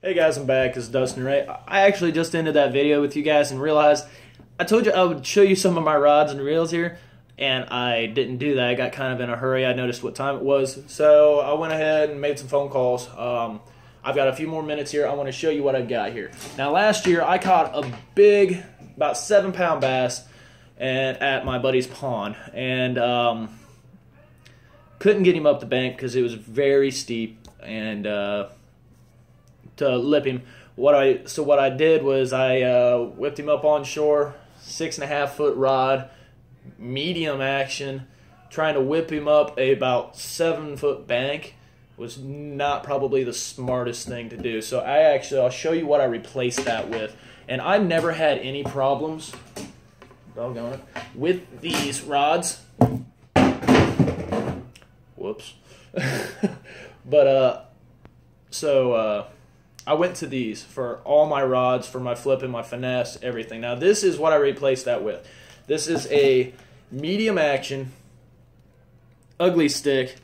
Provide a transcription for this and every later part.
Hey guys, I'm back. It's Dustin, right? I actually just ended that video with you guys and realized I told you I would show you some of my rods and reels here, and I didn't do that. I got kind of in a hurry. I noticed what time it was, so I went ahead and made some phone calls. I've got a few more minutes here. I want to show you what I've got here. Now, last year I caught a big, about 7-pound bass at my buddy's pond, and couldn't get him up the bank because it was very steep, and to lip him. What I did was I whipped him up on shore, 6.5-foot rod, medium action, trying to whip him up about 7-foot bank was not probably the smartest thing to do. So I'll show you what I replaced that with, and I've never had any problems, doggone it, with these rods. Whoops. But I went to these for all my rods, for my flippin, my finesse, everything. Now, this is what I replaced that with. This is a medium action, ugly stick,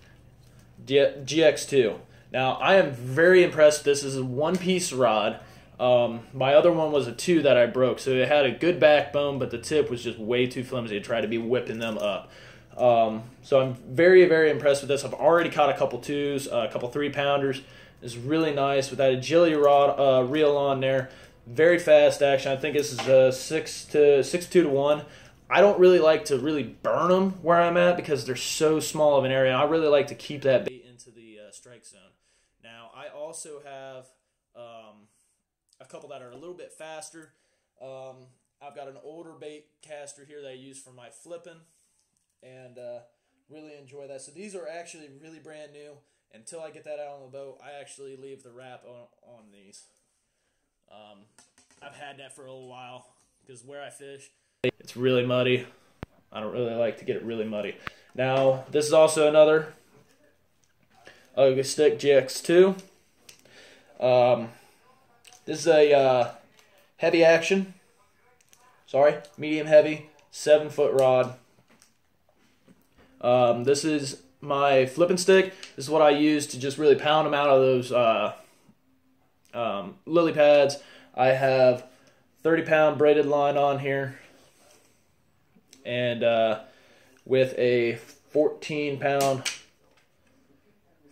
GX2. Now, I am very impressed. This is a one-piece rod. My other one was a 2 that I broke, so it had a good backbone, but the tip was just way too flimsy to try to be whipping them up. So I'm very, very impressed with this. I've already caught a couple 2s, a couple 3-pounders. It's really nice with that agility rod reel on there. Very fast action. I think this is a 6.2 to 1. I don't really like to really burn them where I'm at because they're so small of an area. I really like to keep that bait into the strike zone. Now, I also have a couple that are a little bit faster. I've got an older bait caster here that I use for my flipping, and really enjoy that. So these are actually really brand new. Until I get that out on the boat, I actually leave the wrap on these. I've had that for a little while because where I fish, it's really muddy. I don't really like to get it really muddy. Now, this is also another ugly stick GX2. This is a heavy action. Medium heavy, 7-foot rod. This is my flipping stick. This is what I use to just really pound them out of those lily pads. I have 30-pound braided line on here, and with a 14-pound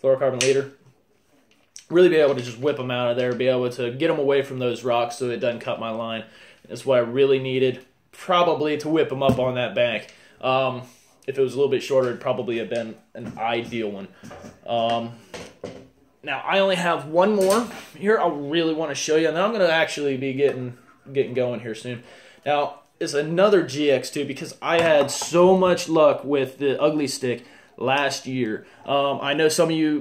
fluorocarbon leader. Really be able to just whip them out of there, be able to get them away from those rocks so it doesn't cut my line. That's what I really needed, probably, to whip them up on that bank. If it was a little bit shorter, it'd probably have been an ideal one. Now, I only have one more here I really want to show you, and then I'm going to actually be getting going here soon. Now, it's another GX2 because I had so much luck with the ugly stick last year. I know some of you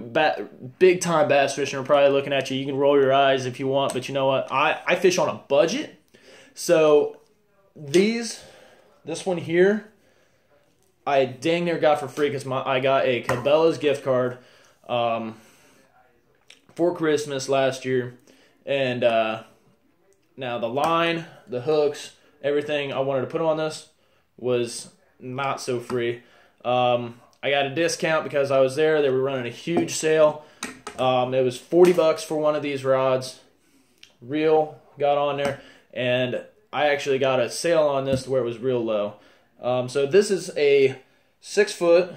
big-time bass fishing are probably looking at you. You can roll your eyes if you want, but you know what? I fish on a budget. So, this one here, I dang near got for free because I got a Cabela's gift card for Christmas last year, and now the line, the hooks, everything I wanted to put on this was not so free. I got a discount because I was there. They were running a huge sale. It was $40 for one of these rods. Reel got on there, and I actually got a sale on this to where it was real low. So this is a 6-foot,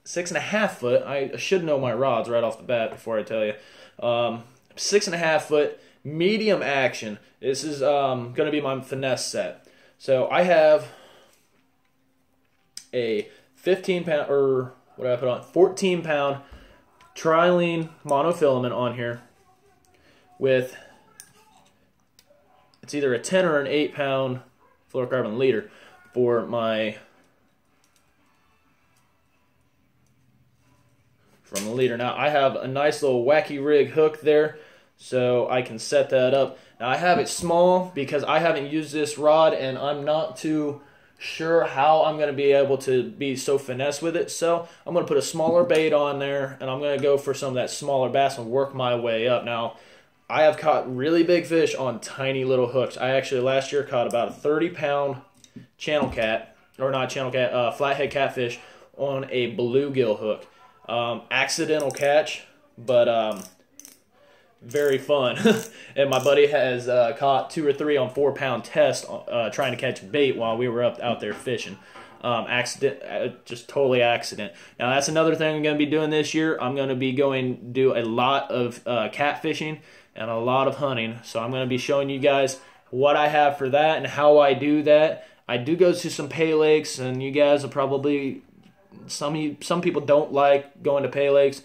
6.5-foot. I should know my rods right off the bat before I tell you. 6.5-foot medium action. This is going to be my finesse set. So I have a 15-pound, or what did I put on? 14-pound trilene monofilament on here with, it's either a 10 or an 8-pound fluorocarbon leader for my from the leader. Now, I have a nice little wacky rig hook there, so I can set that up. Now, I have it small because I haven't used this rod, and I'm not too sure how I'm going to be able to be so finesse with it. So I'm going to put a smaller bait on there, and I'm going to go for some of that smaller bass and work my way up. Now, I have caught really big fish on tiny little hooks. I actually last year caught about a 30-pound channel cat, or not channel cat, flathead catfish on a bluegill hook. Accidental catch, but very fun. And my buddy has caught 2 or 3 on 4-pound test trying to catch bait while we were out there fishing. Just totally accident. Now that's another thing I'm going to be doing this year. I'm going to be do a lot of catfishing and a lot of hunting. So I'm going to be showing you guys what I have for that and how I do that. I do go to some pay lakes, and you guys are probably, some people don't like going to pay lakes.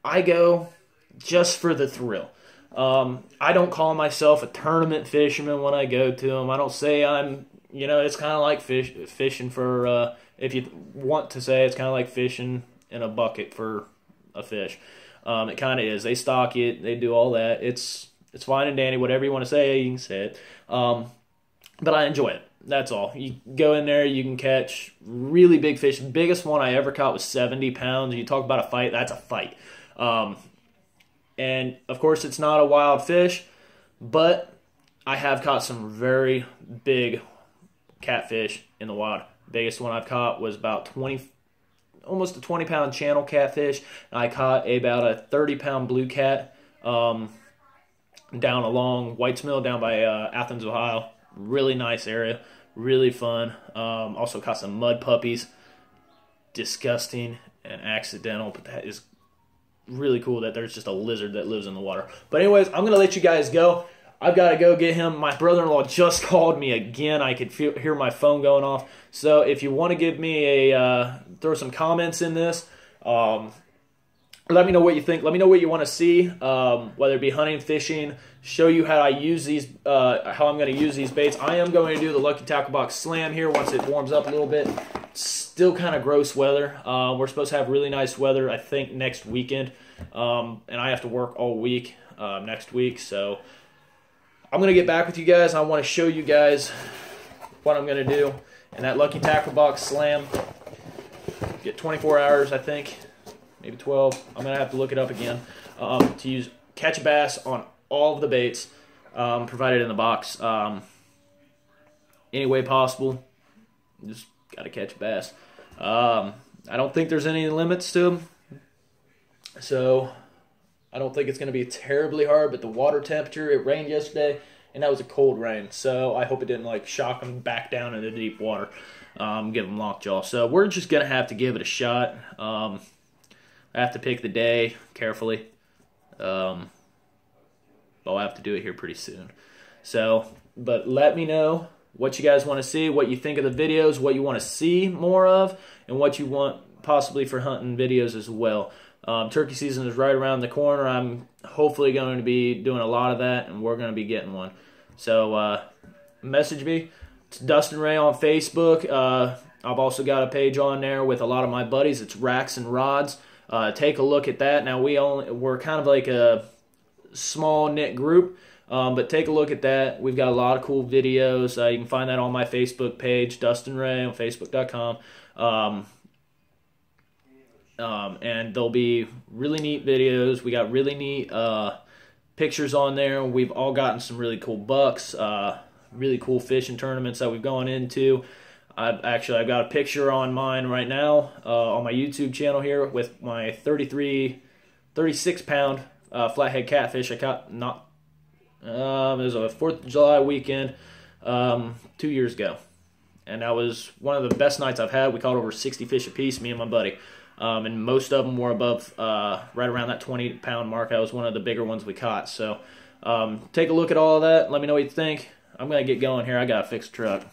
I go just for the thrill. I don't call myself a tournament fisherman when I go to them. I don't say I'm, it's kind of like fishing for, if you want to say, it's kind of like fishing in a bucket for a fish. It kind of is. They stock it. They do all that. It's fine and dandy. Whatever you want to say, you can say it. But I enjoy it. That's all. You go in there, you can catch really big fish. The biggest one I ever caught was 70 pounds. You talk about a fight, that's a fight. And, of course, it's not a wild fish, but I have caught some very big catfish in the wild. The biggest one I've caught was about almost a 20-pound channel catfish. And I caught about a 30-pound blue cat down along White's Mill down by Athens, Ohio. Really nice area. Really fun. Also caught some mud puppies. Disgusting and accidental, but that is really cool that there's just a lizard that lives in the water. But anyways, I'm going to let you guys go. I've got to go get him. My brother-in-law just called me again. I could hear my phone going off. So if you want to give me throw some comments in this, let me know what you think. Let me know what you want to see, whether it be hunting, fishing, show you how I use these, how I'm going to use these baits. I am going to do the Lucky Tackle Box Slam here once it warms up a little bit. Still kind of gross weather. We're supposed to have really nice weather, I think, next weekend. And I have to work all week next week. So I'm going to get back with you guys. I want to show you guys what I'm going to do. And that Lucky Tackle Box Slam, get 24 hours, I think. Maybe 12. I'm going to have to look it up again. To catch a bass on all of the baits provided in the box. Any way possible. Just got to catch a bass. I don't think there's any limits to them. So I don't think it's going to be terribly hard. But the water temperature, it rained yesterday. And that was a cold rain. So I hope it didn't shock them back down into deep water. Give them lockjaw. So we're just going to have to give it a shot. I have to pick the day carefully. I'll have to do it here pretty soon. So, but let me know what you guys want to see, what you think of the videos, what you want to see more of, and what you want possibly for hunting videos as well. Turkey season is right around the corner. I'm hopefully going to be doing a lot of that, and we're going to be getting one. So message me. It's Dustin Ray on Facebook. I've also got a page on there with a lot of my buddies. It's Racks and Rods. Take a look at that. Now we're kind of like a small knit group, but take a look at that. We've got a lot of cool videos. You can find that on my Facebook page, Dustin Ray on Facebook.com. And there'll be really neat videos. We got really neat pictures on there. We've all gotten some really cool bucks, really cool fishing tournaments that we've gone into. I've got a picture on mine right now on my YouTube channel here with my 36-pound flathead catfish I caught it was a 4th of July weekend 2 years ago. And that was one of the best nights I've had. We caught over 60 fish apiece, me and my buddy. And most of them were above, right around that 20-pound mark. That was one of the bigger ones we caught. So take a look at all of that. Let me know what you think. I'm going to get going here. I got to fix the truck.